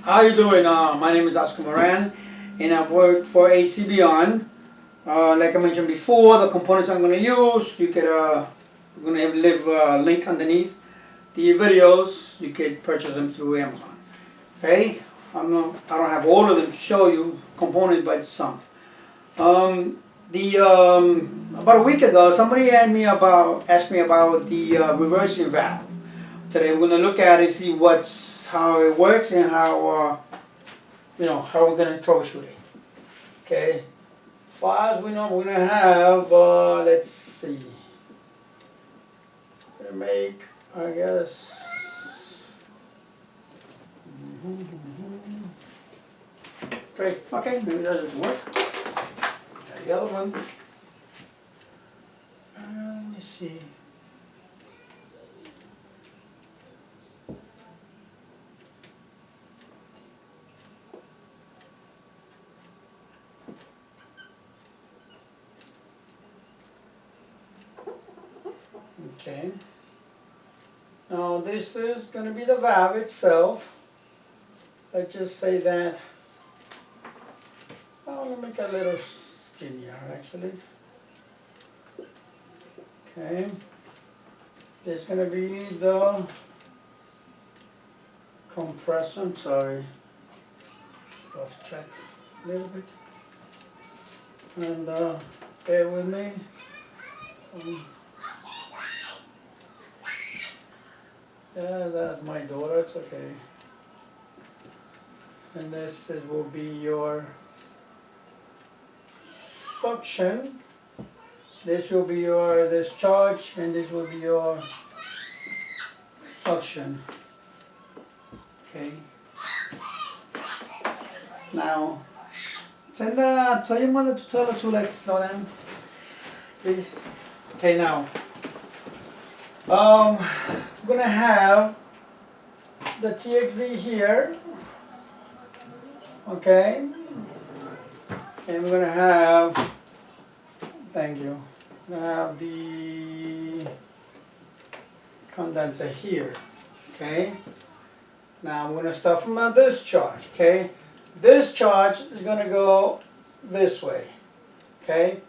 How you doing? My name is Moran, and I've worked for Acbeyond. Like I mentioned before, the components I'm going to use, you could, I'm going to leave a link underneath the videos. You could purchase them through Amazon. Okay, I don't have all of them to show you components, but some. About a week ago, somebody asked me about the reversing valve. Today we're going to look at it, see how it works, and how how we're going to troubleshoot it. Okay. As far as we know, we're going to have let's see. We're going to make, I guess. Great. Okay. Maybe that doesn't work. Try the other one. Let me see. Okay. Now this is going to be the valve itself. Let's just say that. Oh, let me make it a little skinnier actually. Okay. There's going to be the compressor. I'm sorry. Lost track a little bit. And bear with me. Yeah, that's my daughter, it's okay. And this will be your suction. This will be your discharge, and this will be your suction. Okay. Now, tell your mother to tell her to slow down, please. Okay, now. We're going to have the THV here, okay, and we're going to have, thank you, we're going to have the condenser here, okay. Now I'm going to start from a discharge, okay. Discharge is going to go this way, okay.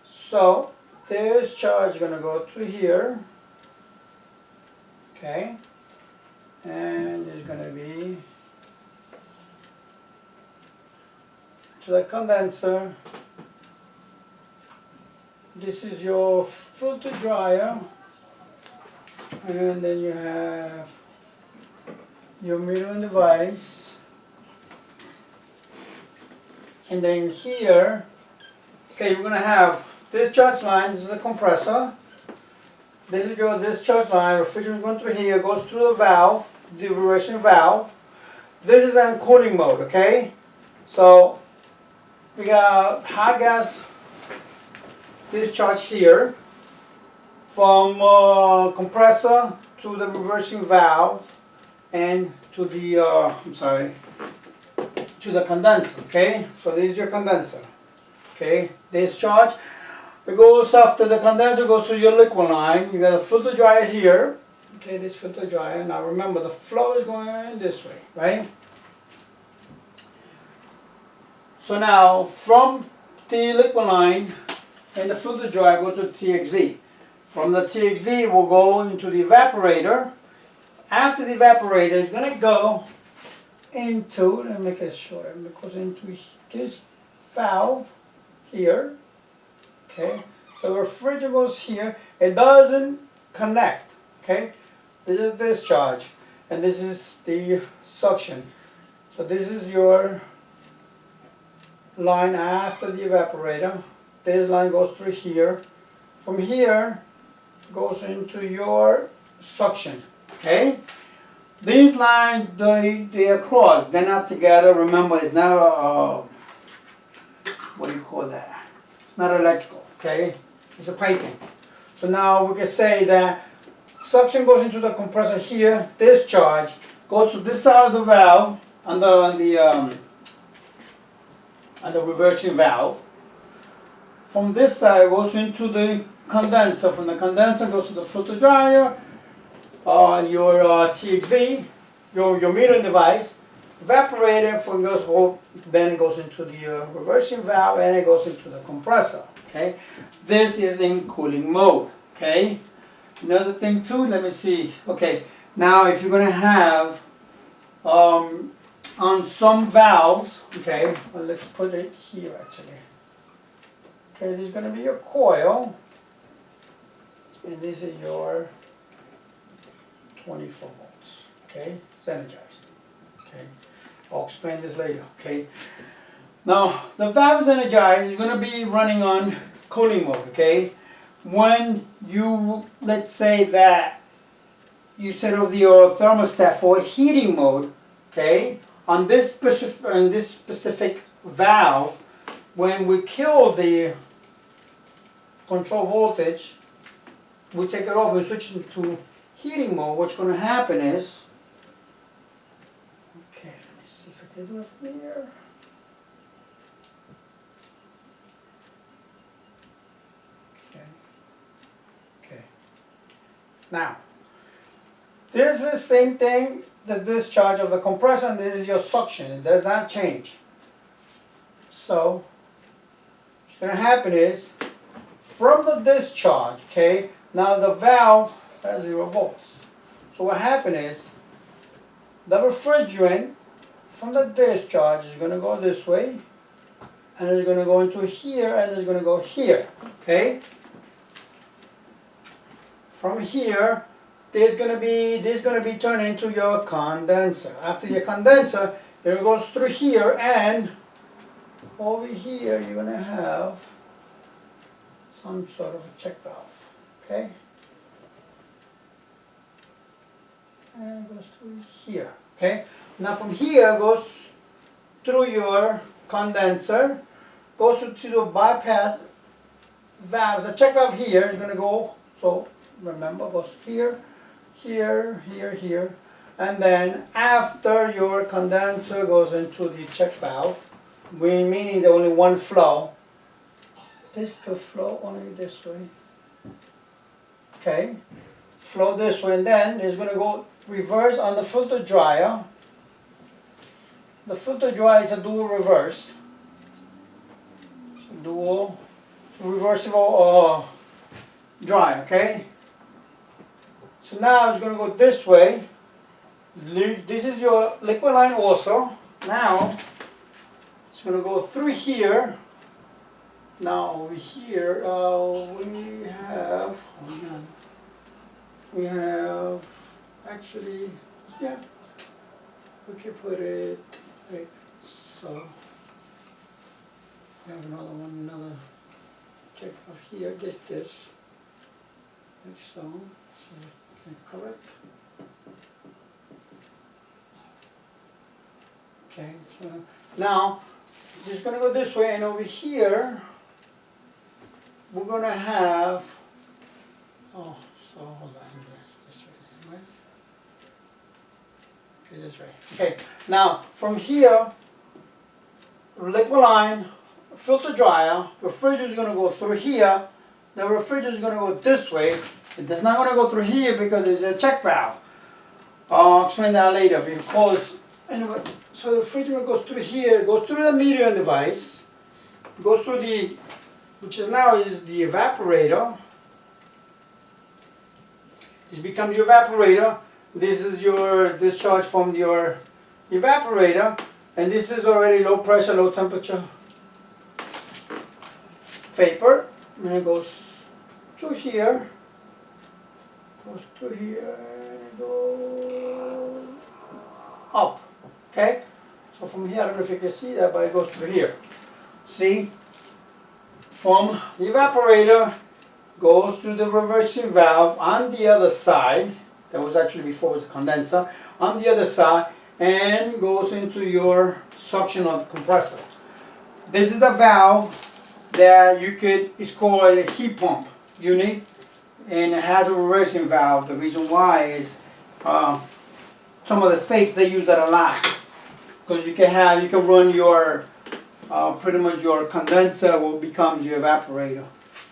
So discharge is going to go through here. Okay, and it's going to be to the condenser. This is your filter dryer, and then you have your metering device, and then here, okay, we're going to have discharge line. This is the compressor. This is your discharge line. Refrigerant going through here, goes through the valve, the reversing valve. This is in cooling mode, okay? So we got hot gas discharge here from compressor to the reversing valve and to the to the condenser, okay? So this is your condenser, okay? Discharge. It goes after the condenser, goes to your liquid line. You got a filter dryer here. Okay, this filter dryer. Now remember, the flow is going this way, right? So now, from the liquid line and the filter dryer, go to the TXV. From the TXV, we'll go into the evaporator. After the evaporator, it's going to go into, let me make it short, it goes into this valve here. Okay, so the refrigerant goes here. It doesn't connect. Okay, this is discharge, and this is the suction. So this is your line after the evaporator. This line goes through here. From here, goes into your suction. Okay, these lines they are crossed. They're not together. Remember, it's not what do you call that? It's not electrical. Okay, it's a piping. So now we can say that suction goes into the compressor here, discharge goes to this side of the valve on the reversing valve. From this side it goes into the condenser. From the condenser goes to the filter dryer, your THV, your metering device. evaporator, then it goes into the reversing valve, and it goes into the compressor. Okay, this is in cooling mode. Okay, another thing too. Let me see. Okay, now if you're gonna have on some valves, okay, well, let's put it here actually. Okay, there's gonna be your coil, and this is your 24 volts. Okay, it's energized. Okay, I'll explain this later. Okay, now the valve is energized. It's going to be running on cooling mode. Okay, when you, let's say that you set off your thermostat for heating mode. Okay, on this specific valve, when we kill the control voltage, we take it off and switch it to heating mode. What's going to happen is, okay, let me see if I can do it from here. Okay. Now, this is the same thing, the discharge of the compressor, and this is your suction. It does not change. So, what's going to happen is, from the discharge, okay, now the valve has 0 volts. So what happened is, the refrigerant from the discharge is going to go this way, and it's going to go into here, and it's going to go here. Okay. From here, this is going to be turned into your condenser. After your condenser, it goes through here, and over here you're going to have some sort of a check valve. Okay. And it goes through here. Okay. Now from here it goes through your condenser, goes to the bypass valves. The check valve here is going to go. So remember, goes here, here, here, here, and then after your condenser goes into the check valve, meaning the only one flow. This could flow only this way. Okay. Flow this way, and then it's going to go reverse on the filter dryer. The filter dryer is a dual reverse. Dual reversible dryer, okay? So now it's going to go this way. This is your liquid line also. Now it's going to go through here. Now over here we have actually, yeah, we can put it like so. We have another check off here, just this, like so. So we can cover it. Okay, so now it's going to go this way, and over here we're going to have, oh, so hold on, this way anyway. Okay, this way. Okay, now from here, liquid line, filter dryer, refrigerator is going to go through here. The refrigerator is going to go this way. It's not going to go through here because there's a check valve. I'll explain that later because, anyway, so the refrigerator goes through here, goes through the metering device, goes through the, which is now is the evaporator. This becomes your evaporator. This is your discharge from your evaporator, and this is already low pressure, low temperature vapor. And it goes to here, goes to here, and it goes up. Okay? So from here, I don't know if you can see that, but it goes through here. See? From the evaporator, goes through the reversing valve on the other side. That was actually before it was a condenser. On the other side, and goes into your suction of the compressor. This is the valve that you could, it's called a heat pump unit, and it has a reversing valve. The reason why is some of the states they use that a lot, because you can run your pretty much your condenser will becomes your evaporator,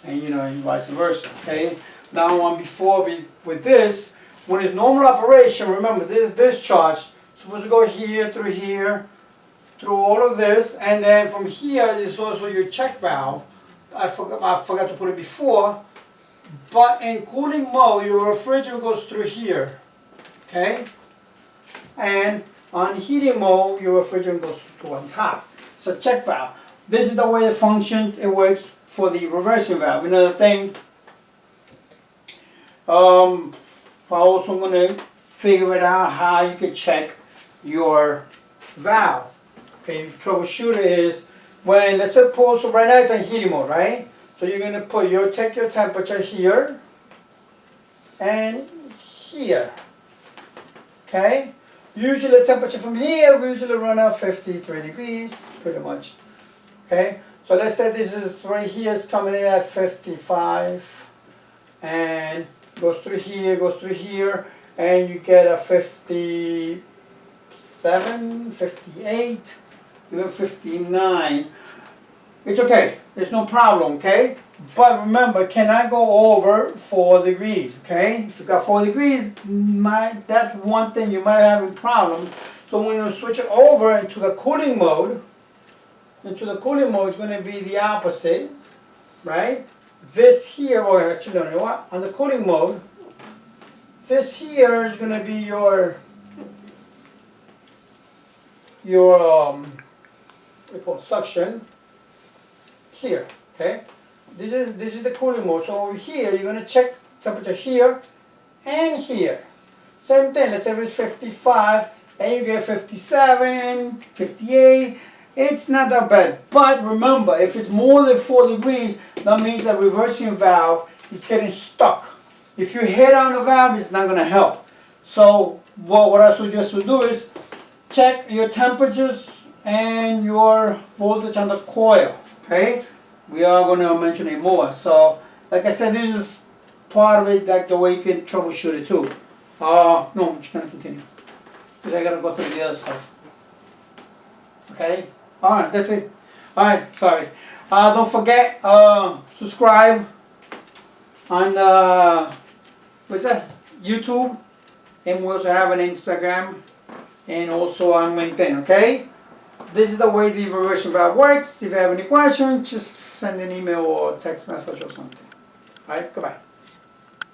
and and vice versa. Okay. Now with this, when it's normal operation, remember this is discharge, supposed to go here, through all of this, and then from here is also your check valve. I forgot to put it before, but in cooling mode, your refrigerant goes through here, okay? And on heating mode, your refrigerant goes to on top. So check valve. This is the way it functions. It works for the reversing valve. Another thing, I'm also going to figure it out how you can check your valve. Okay, troubleshooter is when, let's suppose, so right now it's in heating mode, right? So you're going to take your temperature here and here. Okay? Usually the temperature from here, we usually run at 53 degrees, pretty much. Okay? So let's say this is right here, is coming in at 55 and goes through here, and you get a 57, 58, even 59. It's okay, there's no problem, okay? But remember, cannot go over 4 degrees, okay? If you got 4 degrees, that's one thing you might have a problem. So when you switch it over into the cooling mode, it's going to be the opposite, right? This here, or actually, you know what? On the cooling mode, this here is going to be your what we call suction here, okay? This is the cooling mode. So over here, you're going to check temperature here and here. Same thing. Let's say it's 55, and you get 57, 58. It's not that bad. But remember, if it's more than 4 degrees, that means the reversing valve is getting stuck. If you hit on the valve, it's not going to help. So what I suggest you do is check your temperatures and your voltage on the coil. Okay, we are going to mention it more. So like I said, this is part of it, like the way you can troubleshoot it too. No, I'm just going to continue because I got to go through the other stuff. Okay, all right, that's it. All right, sorry. Don't forget, subscribe on what's that? YouTube, and we also have an Instagram and also on LinkedIn. Okay. This is the way the reversion valve works. If you have any questions, just send an email or text message or something. Alright, goodbye.